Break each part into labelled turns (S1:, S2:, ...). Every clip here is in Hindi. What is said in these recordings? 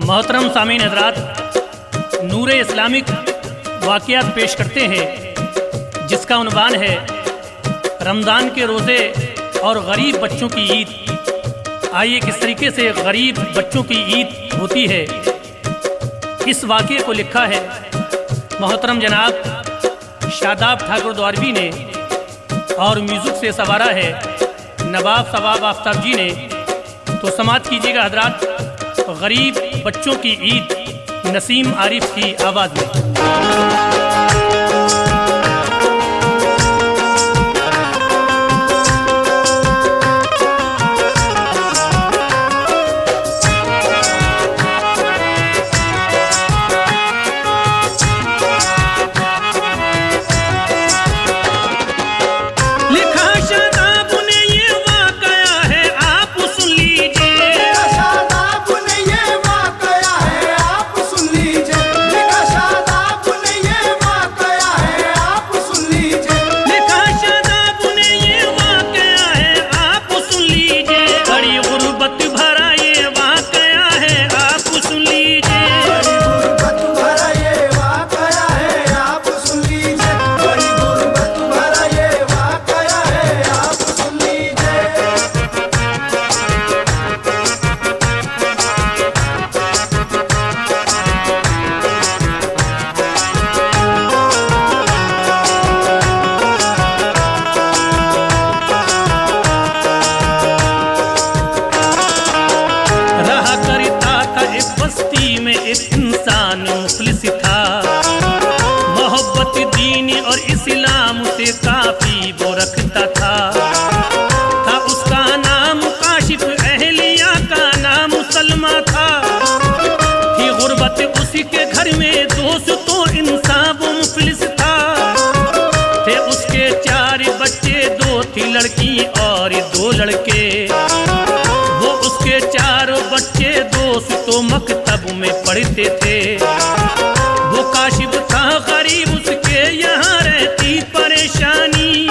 S1: मोहतरम सामीन हज़रात, नूर इस्लामिक वाक़ियात पेश करते हैं जिसका उन्वान है रमज़ान के रोज़े और गरीब बच्चों की ईद। आइए किस तरीके से गरीब बच्चों की ईद होती है, इस वाक़े को लिखा है मोहतरम जनाब शादाब ठाकुर द्वारवी ने और म्यूज़िक से संवारा है नवाब सवाब आफ्ताब जी ने। तो समात कीजिएगा हज़रात, गरीब बच्चों की ईद नसीम आरिफ की आवाज़ में। इंसान मुखलिस था, मोहब्बत दीन और इस्लाम से काफी वो रखता था उसका नाम काशिफ, अहलिया का नाम सलमा था। थी गुर्बत उसी के घर में, दोस्तों इंसान वो मुफलिस था। थे उसके 4 बच्चे, 2 थी लड़की और 2 लड़के। वो उसके 4 बच्चे दोस्तों मकतब में पढ़ते थे। वो काशिफ था गरीब, उसके यहाँ रहती परेशानी।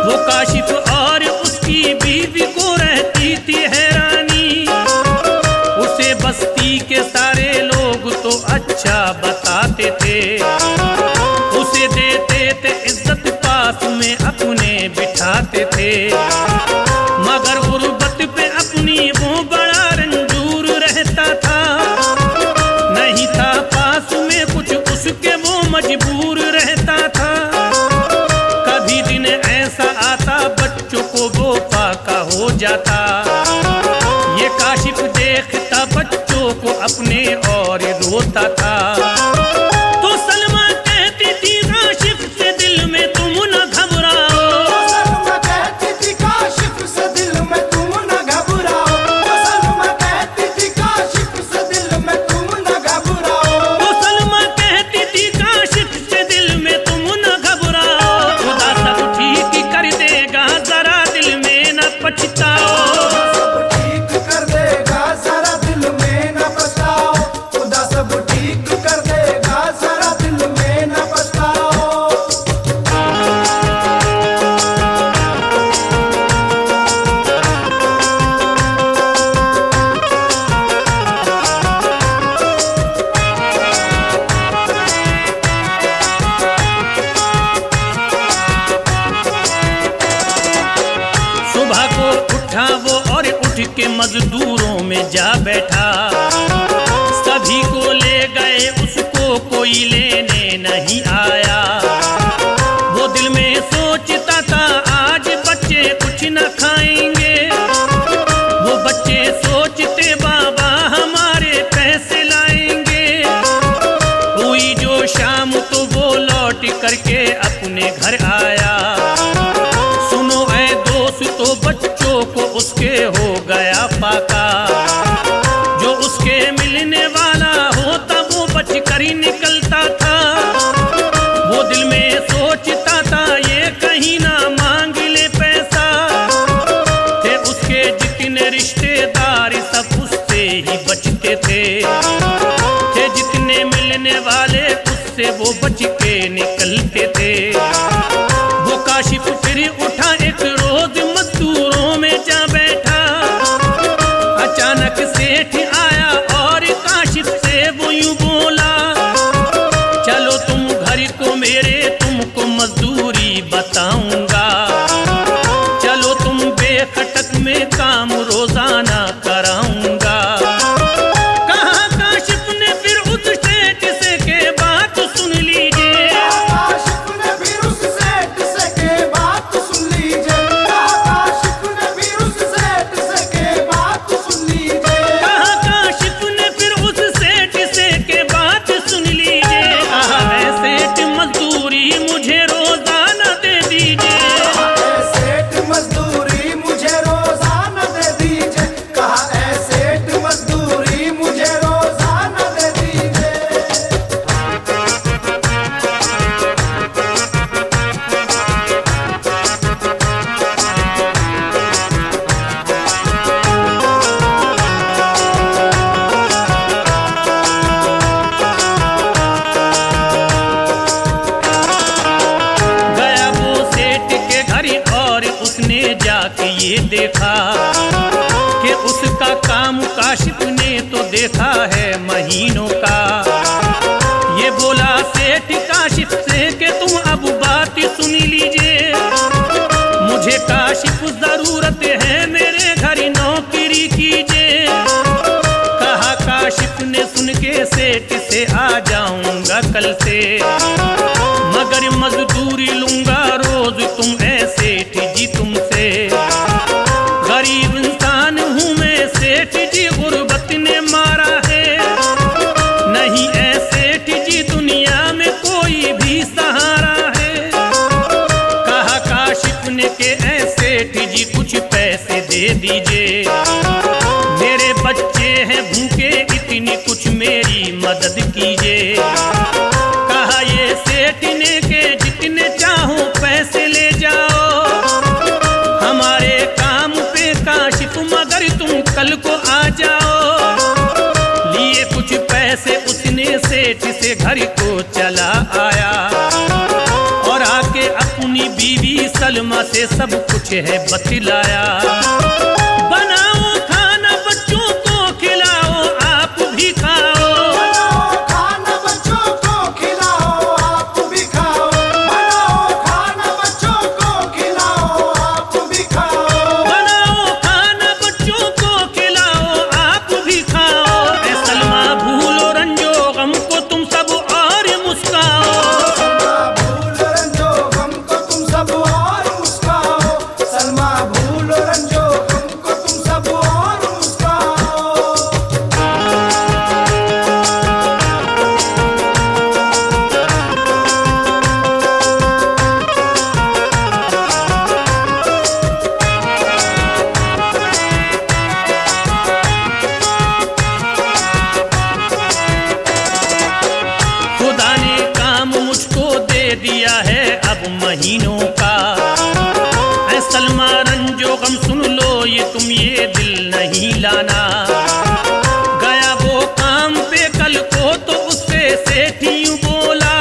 S1: वो काशिफ और उसकी बीवी को रहती थी हैरानी। उसे बस्ती के सारे लोग तो अच्छा बताते थे, उसे देते थे इज्जत, पास में अपने बिठाते थे। मगर गुर्बत पे अपनी वो बड़ा रंजूर रहता था। नहीं था पास में कुछ उसके, वो मजबूर रहता था। कभी दिन ऐसा आता बच्चों को वो फाका हो जाता। ये काशिफ देखता बच्चों को अपने और रोता था। तो सलमा कहती थी काशिफ से, दिल में तुम न घबराओ। वो और उठ के मजदूरों में जा बैठा। सभी को ले गए, उसको कोई लेने नहीं आया। वो दिल में सोचता था आज बच्चे कुछ न खाएंगे। वो बच्चे सोचते बाबा हमारे पैसे लाएंगे। हुई जो शाम तो वो लौट करके अपने घर आया। सुनो ऐ दोस्तों, बच्चों को उसके हो गया फाका। जो उसके मिलने वाला होता वो बच कर ही निकलता था। वो दिल में सोचता था ये कहीं ना मांग ले पैसा। थे उसके जितने रिश्तेदार सब उससे ही बचते थे। थे जितने मिलने वाले उससे वो बच के निकलते थे। वो काशिफ फिर उठा एक रोज मजदूरों में जा बैठा। अचानक सेठ आया और बताऊंगा। चलो तुम बेखटक में काम रोजाना कराऊंगा। कहा काशिफ ने फिर उस सेठ से के बात सुन लीजिए।
S2: काशिफ ने फिर उस सेठ से के बात सुन लीजिए। काशिफ ने फिर उस सेठ से के बात सुन लीजिए।
S1: कहा काशिफ ने फिर उस सेठ से के बात सुन लीजिए। कहा ऐ सेठ मजदूरी मुझे रोजाना दे दीजिए।
S2: सेठ मजदूरी मुझे रोजाना दे दीजिए। कहा ऐ सेठ मजदूरी मुझे रोजाना दे दीजिए।
S1: गया वो सेठ के घर और उसने जाके ये देखा कि उसका काम काशिफ ने तो देखा है महीनों का। ये बोला सेठ काशिफ से कि तुम अब बात सुन लीजिए। मुझे काशिफ जरूरत है, मेरे घर नौकरी कीजिए। कहा काशिफ ने सुन के सेठ से आ जाऊंगा कल से, मगर मजदूरी लूंगा रोज तुम ऐ सेठ जी तुमसे। गरीब इंसान हूँ मैं सेठ जी, गुर्बत ने मारा है। नहीं ऐ सेठ जी दुनिया में कोई भी सहारा है। कहा काशिफ ने के ऐ सेठ जी कुछ पैसे दे दीजिए। मेरे बच्चे हैं भूखे इतनी कुछ मेरी मदद कीजिए। कहा ये सेठ ने के जितने चाहो पैसे ले जाओ हमारे काम पे काशिफ, मगर तुम कल को आ जाओ। लिए कुछ पैसे उसने सेठ से घर को चला आया और आके अपनी बीवी सलमा से सब कुछ है बतलाया। बनाओ खाना बच्चों को खिलाओ, आप भी खाओ।
S2: बनाओ खाना बच्चों को खिलाओ, आप भी खाओ। बनाओ खाना बच्चों को खिलाओ, आप भी खाओ।
S1: बनाओ खाना बच्चों को खिलाओ, आप भी खाओ। ऐ सलमा भूलो रंजो गम को तुम सब और मुस्काओ।
S2: सलमा भूल रंजो गम को तुम सब और मुस्काओ। सलमा भूल रंजो गम को तुम सब और मुस्काओ।
S1: खुदा ने काम मुझको दे दिया है अब महीनों का। ऐ सलमा रंजो गम सुन लो ये दिल नहीं लाना। गया वो काम पे कल को तो उससे सेठ यूं बोला।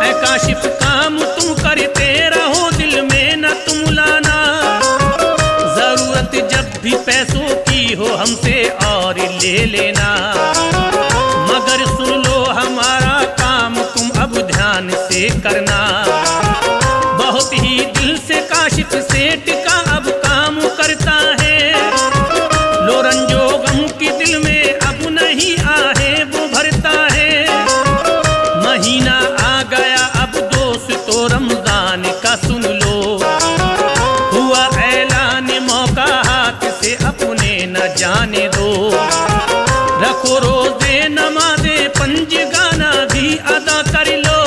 S1: ऐ काशिफ काम तुम करते रहो, दिल में न तुम लाना। जरूरत जब भी पैसों की हो हमसे और ले लेना। मगर सुन लो हमारा काम तुम अब ध्यान से करना। बहुत ही दिल से काशिफ सेठ का अब काम करता है। लो रंजो गम की दिल में अब नहीं आहे वो भरता है। महीना आ गया अब दोस्तों रमजान का सुन लो। हुआ ऐलान मौका हाथ से अपने न जाने दो। रखो रोजे नमाज़े पंज गाना भी अदा कर लो।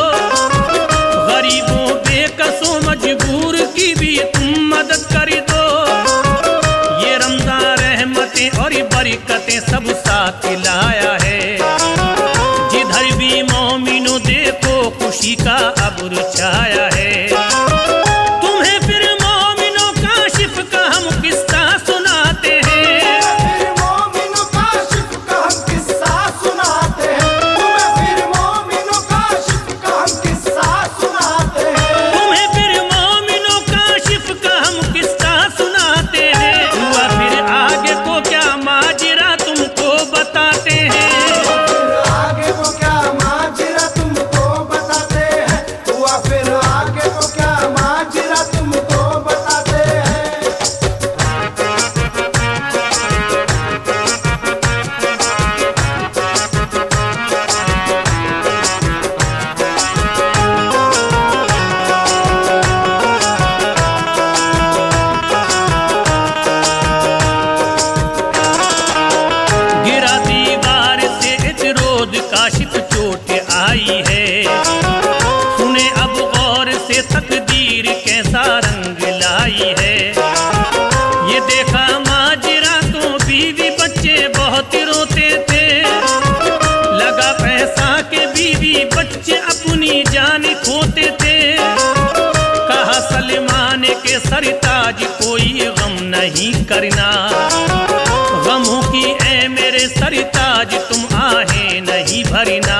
S1: गरीबों बेकसों मजबूर की भी तुम मदद कर दो। ये रमजान रहमतें और बरकतें सब साथ लाया है। जिधर भी मोमिनो देखो खुशी का अब्र छाया है। तुम्हें फिर मोमिनो काशिफ का हम किस्सा सुनाते हैं।
S2: फिर मोमिनो काशिफ का हम किस्सा सुनाते हैं। तुम्हें फिर मोमिनो काशिफ का हम किस्सा सुनाते हैं।
S1: तुम्हें फिर मोमिनो काशिफ का हम किस्सा सुनाते हैं। हुआ फिर आगे को क्या माजरा तुमको बताते हैं।
S2: फिर आगे वो क्या माजरा तुमको बताते हैं। हुआ फिर आगे
S1: सरताज कोई गम नहीं करना, गमों की ए मेरे सरताज तुम आहें नहीं भरना।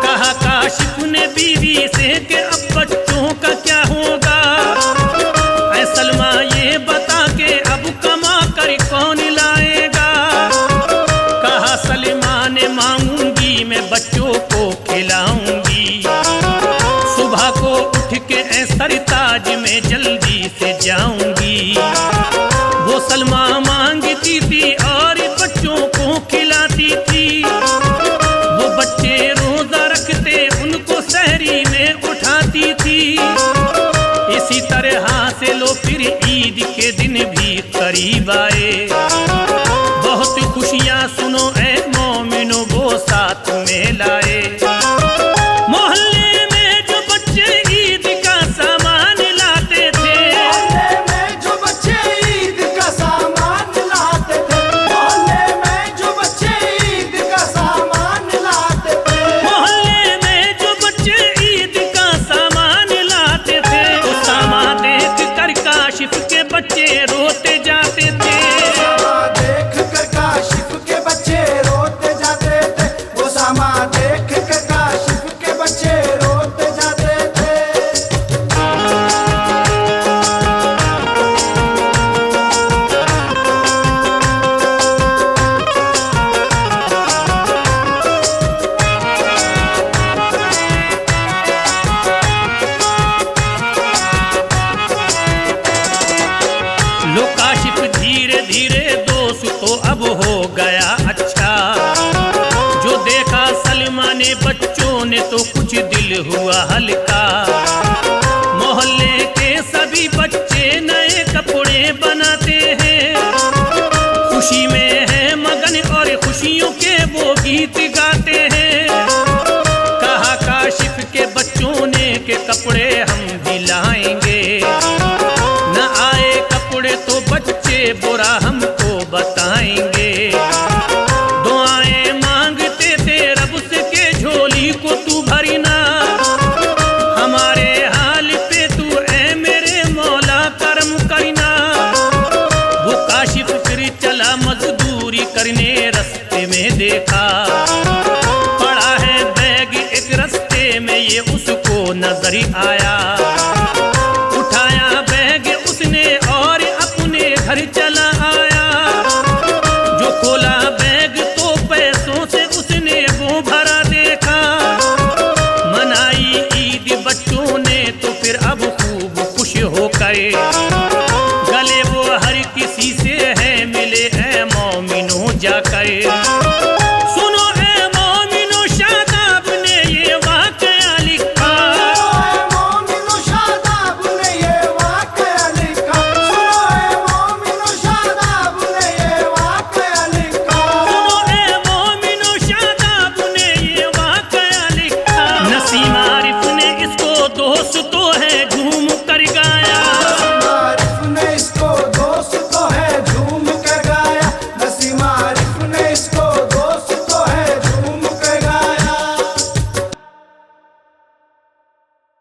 S1: कहा काशिफ ने बीवी से कि अब बच्चों का क्या होगा, ऐ सलमा ये बता के अब कमा कर कौन लाएगा। कहा सलमा ने मांगूंगी मैं बच्चों को खिलाऊंगी, सुबह को उठ के ऐ सरताज में जल्दी से जाऊंगी। वो सलमा मांगती थी और बच्चों को खिलाती थी, वो बच्चे रोजा रखते उनको सहरी में उठाती थी। इसी तरह से लो फिर ईद के दिन भी करीब आए, बहुत खुशियां सुनो ऐ मोमिनो वो साथ में लाए। मोहल्ले में जो बच्चे ईद का सामान लाते थे,
S2: मोहल्ले में जो बच्चे ईद का सामान लाते थे, मोहल्ले में जो बच्चे ईद का सामान लाते थे,
S1: मोहल्ले में जो बच्चे ईद का सामान लाते थे, वो सामान देख कर काशिफ के बच्चे रोते जाते थे।
S2: सामा देख कर काशिफ के बच्चे रोते जाते थे, वो सामा देख कर काशिफ के बच्चे रोते जाते थे।
S1: लो काशिफ धीरे धीरे दोस्त तो अब हो गया अच्छा, जो देखा सलमा ने बच्चों ने तो कुछ दिल हुआ हल्का। मोहल्ले के सभी बच्चे नए कपड़े बनाते हैं, खुशी में है मगन और खुशियों के वो गीत गाते हैं। कहा काशिफ के बच्चों ने के कपड़े हम भी लाएंगे, न आए कपड़े तो बच्चे बुरा हमको बताएंगे। दुआएं मांगते थे रब से के झोली को तू भरना, हमारे हाल पे तू ऐ मेरे मौला करम करना। वो काशिफ फिर चला मजदूरी करने, रास्ते में देखा पड़ा है बैग एक रास्ते में, ये उसको नजर आया। उठाया बैग उसने और अपने घर चला आया, जो खोला बैग तो पैसों से उसने वो भरा देखा। मनाई ईद बच्चों ने तो फिर अब खूब खुश हो गए, गले वो हर किसी से है मिले ऐ मोमिनो जाकर। सुनो ऐ मोमिनो शादाब ने ये वाकया लिखा,
S2: मोमिनो शादाब ने ये वाकया लिखा, सुनो ए मोमिनो शादाब ने ये वाकया लिखा।
S1: सुनो ऐ मोमिनो शादाब ने ये वाकया लिखा। नसीम आरिफ ने इसको दोस्त तो है झूम